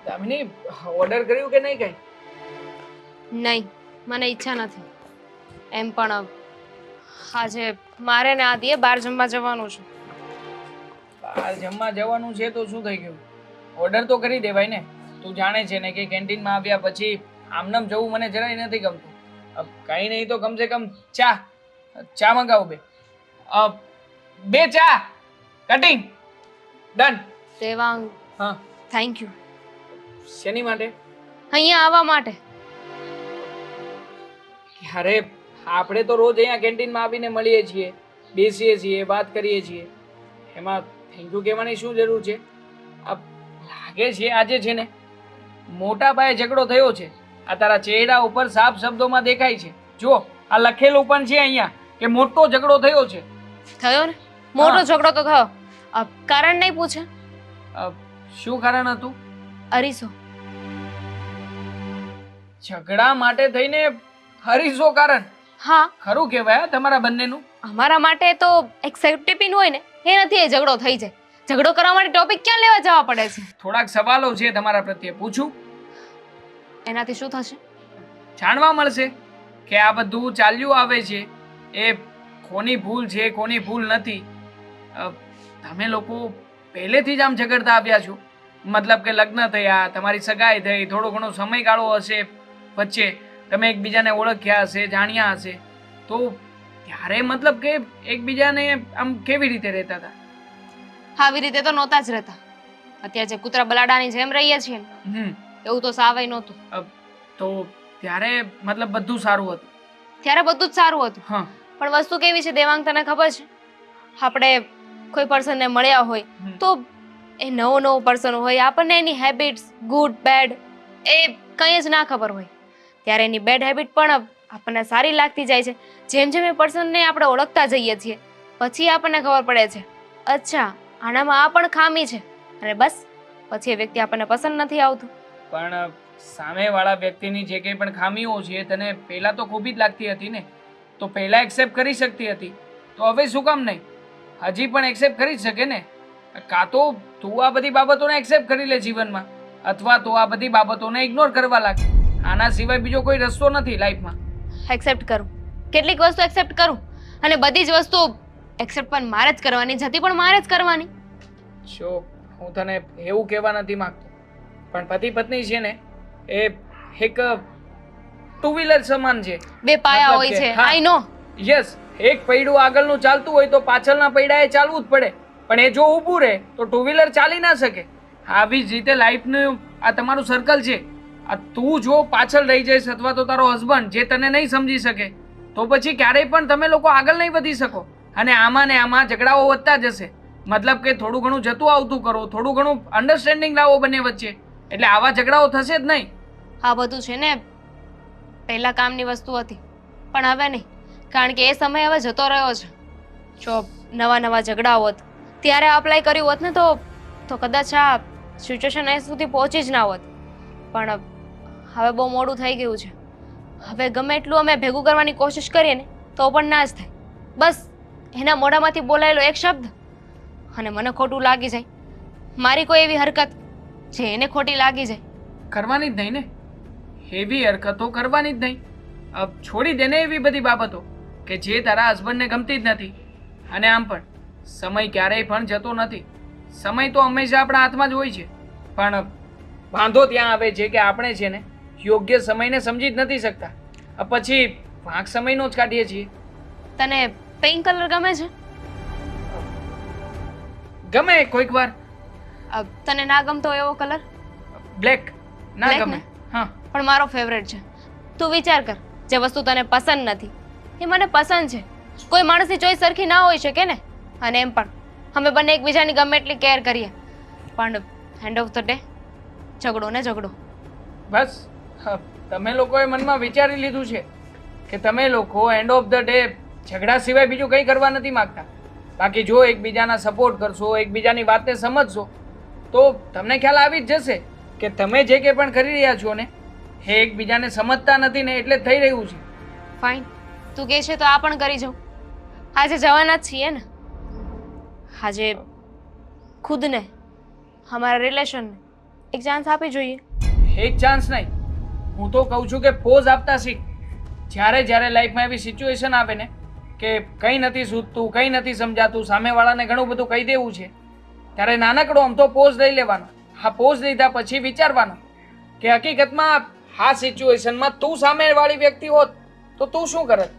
Damini, order કર્યું કે નહીં કઈ? નહીં, મને ઈચ્છા નથી. એમ પણ આજે મારે ને આદિએ બહાર જમવા જવાનું છે. બહાર જમવા જવાનું છે તો શું થઈ ગયું? ઓર્ડર તો કરી દેવાય ને. તું જાણે છે ને કે કેન્ટીનમાં આવ્યા પછી આમનામ જવું મને જરાય નથી ગમતું. કઈ નહીં તો કમસે કમ ચા મંગાવું. બે ચા કટિંગ ડન. દેવાંગ, હા, થેન્ક યુ શેની માટે? અહીંયા આવવા માટે. અરે, આપણે તો રોજ અહીંયા કેન્ટીનમાં આવીને મળીએ છીએ, બેસીએ છીએ, વાત કરીએ છીએ. એમાં થેન્ક યુ કહેવાની શું જરૂર છે? લાગે છે આજે છે ને મોટા પાયે ઝઘડો થયો છે. આ તારા ચહેરા ઉપર સાફ શબ્દોમાં દેખાય છે. જો આ લખેલું પણ છે અહીંયા કે મોટો ઝઘડો થયો છે. થયો ને? મોટો ઝઘડો તો થયો. કારણ નહીં પૂછે? શું કારણ હતું? અરીસો. ઝઘડા માટે થઈને હરીસો કારણ? હા, ખરું કહેવાય તમારા બંનેનું. અમારા માટે તો એક્સેપ્ટેબલ હોય ને એ નથી, એ ઝઘડો થઈ જાય. ઝઘડો કરવા માટે ટોપિક ક્યાં લેવા જવા પડે છે? થોડાક સવાલો છે તમારા પ્રત્યે, પૂછું? એનાથી શું થશે? જાણવા મળશે કે આ બધું ચાલ્યું આવે છે એ કોની ભૂલ છે, કોની ભૂલ નથી. તમે લોકો પહેલેથી જ આમ ઝઘડતા આવ્યા છો? મતલબ કે લગ્ન થયા, તમારી સગાઈ થઈ, થોડો ઘણો સમયગાળો હશે વચ્ચે, તમે એકબીજાને ઓળખ્યા હશે, જાણ્યા હશે, તો ત્યારે મતલબ કે એકબીજાને આમ કેવી રીતે રહેતા હતા? આવી રીતે તો નહોતા જ રહેતા. અત્યારે જે કૂતરા બલાડાની જેમ રહીએ છીએ ને એવું તો સાવાય નહોતું. તો ત્યારે મતલબ બધું સારું હતું? ત્યારે બધું જ સારું હતું. હા, પણ વસ્તુ કેવી છે દેવાંગ, તને ખબર છે? આપણે કોઈ પર્સનને મળ્યા હોય તો એ નવો પર્સન હોય, આપણને એની હેબિટ્સ ગુડ બેડ એ કંઈ જ ના ખબર હોય. ત્યારે એની બેડ હેબિટ પણ આપણને સારી લાગતી જાય છે. જેમ જેમ એ પર્સનને આપણે ઓળખતા જઈએ છીએ પછી આપણને ખબર પડે છે, અચ્છા આનામાં આ પણ ખામી છે, અને બસ પછી એ વ્યક્તિ આપણને પસંદ નથી આવતું. પણ સામેવાળા વ્યક્તિની જે કંઈ પણ ખામીઓ છે તને પહેલા તો ખૂબ જ લાગતી હતી ને, તો પહેલા એક્સેપ્ટ કરી શકતી હતી, તો હવે શું કામ નહીં? હજી પણ એક્સેપ્ટ કરી શકે ને. કાં તો તું આ બધી બાબતોને એક્સેપ્ટ કરી લે જીવનમાં, અથવા તો આ બધી બાબતોને ઇગ્નોર કરવા લાગે. આના સિવાય બીજો કોઈ રસ્તો નથી લાઈફમાં. એક્સેપ્ટ કરું, કેટલીક વસ્તુ એક્સેપ્ટ કરું, અને બધી જ વસ્તુ એક્સેપ્ટ પણ મારે જ કરવાની, જતી પણ મારે જ કરવાની. જો હું તને એવું કહેવા નથી માંગતો, પણ પતિ પત્ની છે ને એ એક ટુ વ્હીલર સમાન છે. બે પાયા હોય છે, આઈ નો. યસ, એક પૈડું આગળનું ચાલતું હોય તો પાછળના પૈડાએ ચાલવું જ પડે, પણ એ જો ઊભું રહે તો ટુ વ્હીલર ચાલી ના શકે. આવી જ રીતે લાઈફનું આ તમારું સર્કલ છે. આ તું જો પાછળ રહી જઈશ અથવા તો તારો હસબન્ડ જે તને નહીં સમજી શકે, તો પછી ક્યારેય પણ તમે લોકો આગળ નહીં વધી શકો, અને આમાં ને આમાં ઝઘડાઓ વધતા જશે. મતલબ કે થોડું ઘણું જતું આવતું કરો, થોડું ઘણું અન્ડરસ્ટેન્ડિંગ લાવો બંને વચ્ચે, એટલે આવા ઝઘડાઓ થશે જ નહીં. આ બધું છે ને પહેલા કામની વસ્તુ હતી, પણ હવે નહીં, કારણ કે એ સમય હવે જતો રહ્યો છે. જો નવા ઝઘડા હોત ત્યારે અપ્લાય કર્યું હોત ને તો કદાચ આ સિચ્યુએશન અહીં સુધી પહોંચી જ ના હોત. પણ હવે બહુ મોડું થઈ ગયું છે. હવે ગમે એટલું અમે ભેગું કરવાની કોશિશ કરીએ ને તો પણ ના જ થાય. બસ એના મોઢામાંથી બોલાયેલો એક શબ્દ અને મને ખોટું લાગી જાય, મારી કોઈ એવી હરકત જે એને ખોટી લાગી જાય, કરવાની જ નહીં ને. એવી હરકતો કરવાની જ નહીં. છોડી દે ને એવી બધી બાબતો કે જે તારા હસબન્ડને ગમતી જ નથી. અને આમ પણ સમય ક્યારેય પણ જતો નથી. સમય તો હંમેશા આપણા હાથમાં જ હોય છે, પણ વાંધો ત્યાં આવે છે કે આપણે છે ને યોગ્ય સમયને સમજી જ નથી શકતા. પછી વાંક સમયનો જ કાઢીએ છીએ. તને પિંક કલર ગમે છે? ગમે કોઈક વાર. તને ના ગમતો એવો કલર? બ્લેક ના Black ગમે. ને? હા, પણ મારો ફેવરેટ છે. તું વિચાર કર, જે વસ્તુ તને પસંદ નથી એ મને પસંદ છે. કોઈ માણસની ચોઈસ સરખી ના હોઈ શકે ને. અને એમ પણ અમે બંને એકબીજાની ગમે એટલી કેર કરીએ, પણ એન્ડ ઓફ ધ ડે ઝઘડો ને ઝઘડો. બસ તમે લોકોએ મનમાં વિચારી લીધું છે કે તમે લોકો એન્ડ ઓફ ધ ડે ઝઘડા સિવાય બીજું કંઈ કરવા નથી માંગતા. બાકી જો એકબીજાના સપોર્ટ કરશો, એકબીજાની વાતને સમજશો, તો તમને ખ્યાલ આવી જ જશે કે તમે જે કંઈ પણ કરી રહ્યા છો ને એ એકબીજાને સમજતા નથી ને, એટલે થઈ રહ્યું છે. ફાઇન, તું કહે છે તો આ પણ કરી જાઉં. આજે જવાના જ છીએ ને. આજે ખુદને અમારા રિલેશનને એક ચાન્સ આપી જોઈએ. એક ચાન્સ નહીં, હું તો કહું છું કે પોઝ આપતા શીખ. જ્યારે જ્યારે લાઈફમાં એવી સિચ્યુએશન આવે ને કે કંઈ નથી સૂઝતું, કંઈ નથી સમજાતું, સામેવાળાને ઘણું બધું કહી દેવું છે, ત્યારે નાનકડો આમ તો પોઝ લઈ લેવાનો. હા, પોઝ લીધા પછી વિચારવાનું કે હકીકતમાં આ સિચ્યુએશનમાં તું સામેવાળી વ્યક્તિ હોત તો તું શું કરત,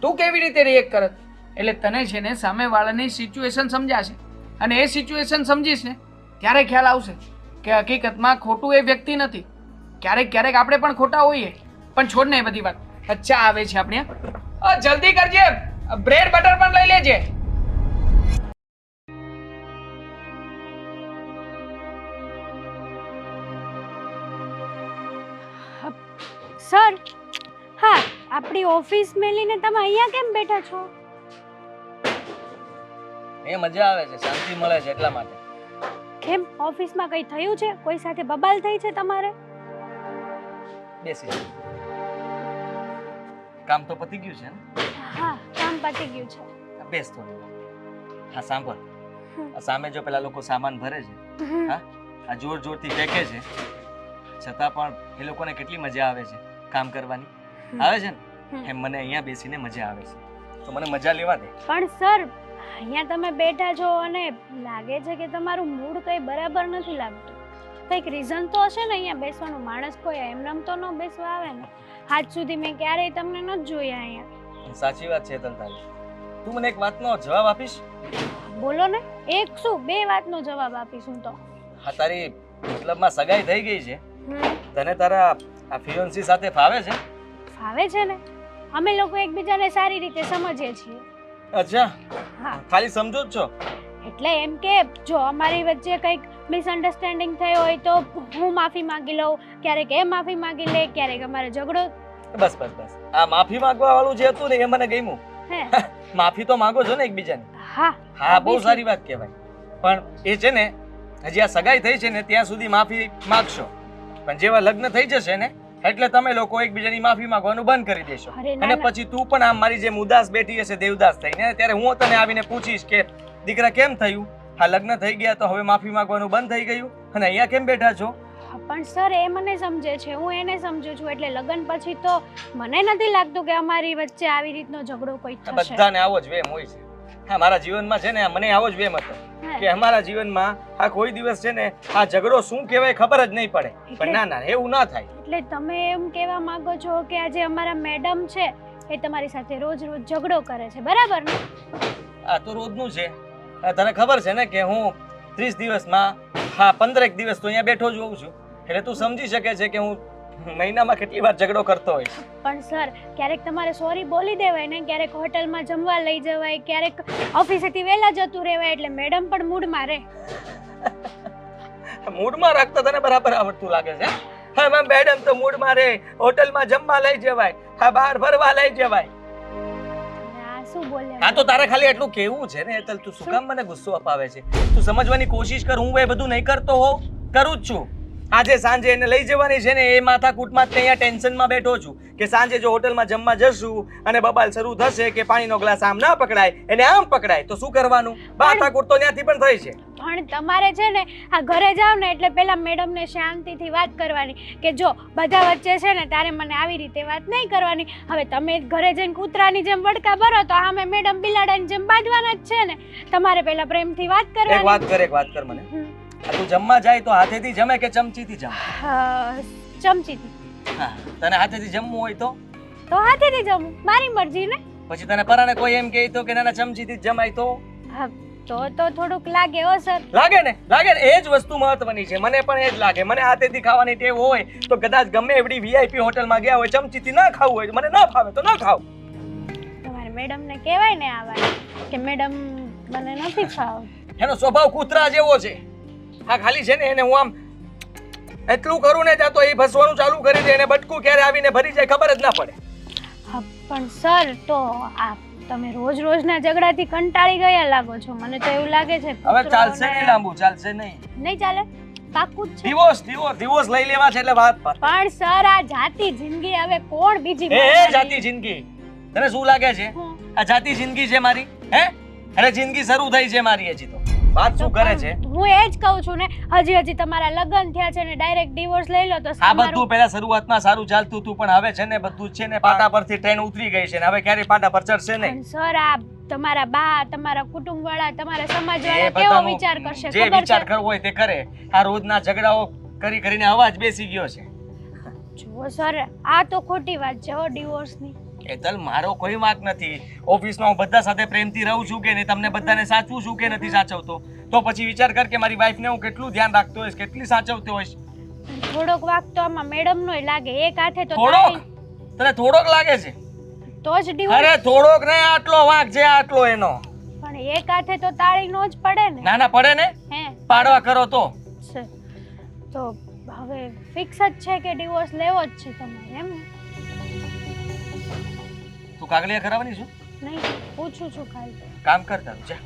તું કેવી રીતે રિએક્ટ કરત. એટલે તને છે ને સામેવાળાની સિચ્યુએશન સમજાશે, અને એ સિચ્યુએશન સમજીશ ને ત્યારે ખ્યાલ આવશે કે હકીકતમાં ખોટું એ વ્યક્તિ નથી. ક્યારેક ક્યારેક આપણે પણ ખોટા હોઈએ, પણ છોડ ને એ બધી વાત. અચ્છા આવે છે આપણે, જલ્દી કરજે, બ્રેડ બટર પણ લઈ લેજે. સર, હા, આપણી ઓફિસ મેલીને તમે અહીંયા કેમ બેઠા છો? એ મજા આવે છે, શાંતિ મળે છે એટલા માટે. કેમ, ઓફિસમાં કંઈ થયું છે? કોઈ સાથે બબાલ થઈ છે તમારે? બેસી જા. કામ તો પતી ગયું છે ને? હા, કામ પતી ગયું છે. બેસ થોડી વાર. હા સાંભળ, આ સામે જો પેલા લોકો સામાન ભરે છે, હા, આ જોર જોરથી ફેંકે છે, છતાં પણ એ લોકોને કેટલી મજા આવે છે કામ કરવાની. આવે છે ને એમ મને અહીંયા બેસીને મજા આવે છે, તો મને મજા લેવા દે. પણ સર, અહીંયા તમે બેઠા છો અને લાગે છે કે તમારું મૂડ કંઈ બરાબર નથી લાગતું. કંઈક રીઝન તો હશે ને અહીંયા બેસવાનું. માણસ કોઈ એમનેમ તો ન બેસવા આવે ને. આજ સુધી મેં ક્યારેય તમને નથી જોયા અહીંયા. સાચી વાત છે તન તારી. તું મને એક વાતનો જવાબ આપીશ? બોલો ને, એક શું બે વાતનો જવાબ આપીશ હું તો. હા, તારી મતલબમાં સગાઈ થઈ ગઈ છે, તને તારા આ ફિયોન્સી સાથે ફાવે છે? ફાવે છે ને, અમે લોકો એકબીજાને સારી રીતે સમજીએ છીએ. અચ્છા, હા, ખાલી સમજો જ છો? એટલે એમ કે જો અમારી વચ્ચે કંઈક મિસઅન્ડરસ્ટેન્ડિંગ થઈ હોય તો હું માફી માંગી લઉં, ક્યારેક એ માફી માંગી લે, ક્યારેક અમારે ઝઘડો. બસ બસ બસ, આ માફી માંગવા વાળું જે હતું ને એ મને ગમ્યું. હે, માફી તો માંગો છો ને એકબીજાની. હા હા, બહુ સારી વાત કહેવાય. પણ એ છે ને, હજી આ સગાઈ થઈ છે ને ત્યાં સુધી માફી માંગશો, પણ જેવા લગ્ન થઈ જશે ને એટલે તમે લોકો એકબીજાની માફી માંગવાનું બંધ કરી દેશો. અરે ના અને ના. પછી તું પણ આમ મારી જેમ ઉદાસ બેઠી હશે દેવદાસ થઈને, ત્યારે હું તને આવીને પૂછીશ કે દીકરા કેમ થયું, હા લગ્ન થઈ ગયા તો હવે માફી માંગવાનું બંધ થઈ ગયું, અને અહીંયા કેમ બેઠા છો? પણ સર, એ મને સમજે છે, હું એને સમજુ છું. એટલે લગ્ન પછી તો મને નથી લાગતું કે અમારી વચ્ચે આવી રીતનો ઝઘડો કોઈ આ થશે. બધાને આવો જ વેમ હોય છે. હા, મારા જીવનમાં છે ને મને આવો જ વેમ હતો કે અમારા જીવનમાં આ કોઈ દિવસ છે ને આ ઝઘડો શું કહેવાય ખબર જ નહીં પડે. પણ ના ના, એવું ના થાય. એટલે તમે એમ કહેવા માંગો છો કે આજે અમારા મેડમ છે એ તમારી સાથે રોજ રોજ ઝઘડો કરે છે, બરાબર ને? આ તો રોજનું છે. તને ખબર છે ને કે હું 30 દિવસમાં હા 15 દિવસ તો અહીંયા બેઠો જ હોઉં છું, એટલે તું સમજી શકે છે કે હું મહિનામાં કેટલી વાર ઝઘડો કરતો હોઈશ. પણ સર, ક્યારેક તમારે સોરી બોલી દેવાય ને, ક્યારેક હોટલમાં જમવા લઈ જવાય, ક્યારેક ઓફિસેથી વહેલા જતું રહેવાય, એટલે મેડમ પણ મૂડમાં રહે. મૂડમાં રાખતા તને બરાબર આવડતું લાગે છે. હા મેડમ તો મૂડમાં રહે, હોટલમાં જમવા લઈ જવાય, હા બહાર ફરવા લઈ જવાય. આ શું બોલે? હા તો તારે ખાલી એટલું કેવું છે ને, તું શું કામ મને ગુસ્સો અપાવે છે? તું સમજવાની કોશિશ કર. હું એ બધું નહીં કરતો હોઉં, કરું જ છું. આજે સાંજે એને લઈ જવાની છે ને એ માથાકૂટમાં જ અહીંયા ટેન્શનમાં બેઠો છું કે સાંજે જો હોટલમાં જમવા જશું અને બબાલ શરૂ થશે કે પાણીનો ગ્લાસ આમ ના પકડાય એને આમ પકડાય તો શું કરવાનું? માથાકૂટ તો ત્યાંથી પણ થઈ છે. પણ તમારે છે ને આ ઘરે જાવ ને એટલે પેલા મેડમને શાંતિથી વાત કરવાની કે જો બધા વચ્ચે છે ને તારે મને આવી રીતે વાત નહીં કરવાની. હવે તમે ઘરે જઈને કૂતરાની જેમ વડકા ભરો તો આમે મેડમ બિલાડાની જેમ બાંધવાના જ છે ને. તમારે પેલા પ્રેમથી વાત કરવાની. એક વાત કર મને. તું જમવા જાય તો હાથેથી જમે કે ચમચીથી જમે? ચમચીથી. હા, તને હાથેથી જમવું હોય તો હાથેથી જમું, મારી મરજી ને. પછી તને પરાને કોઈ એમ કહે તો કે નાના ચમચીથી જ જમાય તો હા, તો થોડુંક લાગે હો સર. લાગે ને એ જ વસ્તુ મહત્વની છે. મને પણ એ જ લાગે. મને હાથેથી ખાવાની ટેવ હોય તો કદાચ ગમે એવડી વીઆઈપી હોટલમાં ગયા હોય, ચમચીથી ના ખાવું હોય, મને ના ફાવે તો ના ખાવ. તમારે મેડમને કહેવાય ને આ વાત કે મેડમ મને નથી ફાવતું. એનો સ્વભાવ કૂતરા જેવો છે. હા, ખાલી છે ને એને હું આમ એટલું કરું ને ત્યાં તો એ ભસવાનું ચાલુ કરી દે, એને બટકું ક્યારે આવીને ભરી જાય ખબર જ ના પડે. હા, પણ સર તો આ તમે રોજ રોજના ઝઘડાથી કંટાળી ગયા લાગો છો. મને તો એવું લાગે છે હવે ચાલશે નહીં લાંબુ, ચાલશે નહીં. નહીં ચાલે, પાક્કું જ છે. ડિવોર્સ લઈ લેવા છે એટલે વાત પર. પણ સર આ જાતી જિંદગી હવે કોણ બીજી જાતી જિંદગી તને શું લાગે છે? આ જાતી જિંદગી છે મારી? હે? અરે જિંદગી શરૂ થઈ છે મારી હજી તો. વાત શું કરે છે હું એ જ કહું છું ને, હજી તમારા લગ્ન થયા છે ને ડાયરેક્ટ ડિવોર્સ લઈ લો તો આ બધું પહેલા શરૂઆતમાં સારું ચાલતું હતું, પણ હવે છે ને બધું છે ને પાટા પરથી ટ્રેન ઉતરી ગઈ છે ને હવે ક્યારે પાટા પર ચડશે નહીં. સર આ તમારા બા, તમારા કુટુંબ વાળા, તમારા સમાજ એ વાળા કેવો બધાનું વિચાર કરશે જે ખબર વિચાર છે? કરવો હોય તે કરે. આ રોજના ઝઘડાઓ કરી કરીને અવાજ બેસી ગયો છે. જુઓ સર, આ તો ખોટી વાત છે હો ડિવોર્સની. એતલ મારો કોઈ વાંક નથી. ઓફિસમાં હું બધા સાથે પ્રેમથી રહું છું કે નહીં, તમને બધાને સાચવું છું કે નથી સાચવતો, તો પછી વિચાર કર કે મારી વાઈફને હું કેટલું ધ્યાન રાખતો હોઈશ, કેટલી સાચવતો હોઈશ. થોડોક વાક તો આમાં મેડમનોય લાગે, એક હાથે તો થોડોક તને થોડોક લાગે છે? તો જ ડિવોર્સ. અરે થોડોક ને આટલો વાંક છે, આટલો એનો. પણ એક હાથે તો તાળી નો જ પડે ને. ના ના પડે ને, હે પાડવા કરો તો. સર, તો હવે ફિક્સ જ છે કે ડિવોર્સ લેવો જ છે તમારે, એમ ને? તું કાગળિયા કરાવવાની છું? નહીં, પૂછું છું ખાલી. કામ કર તારું જા.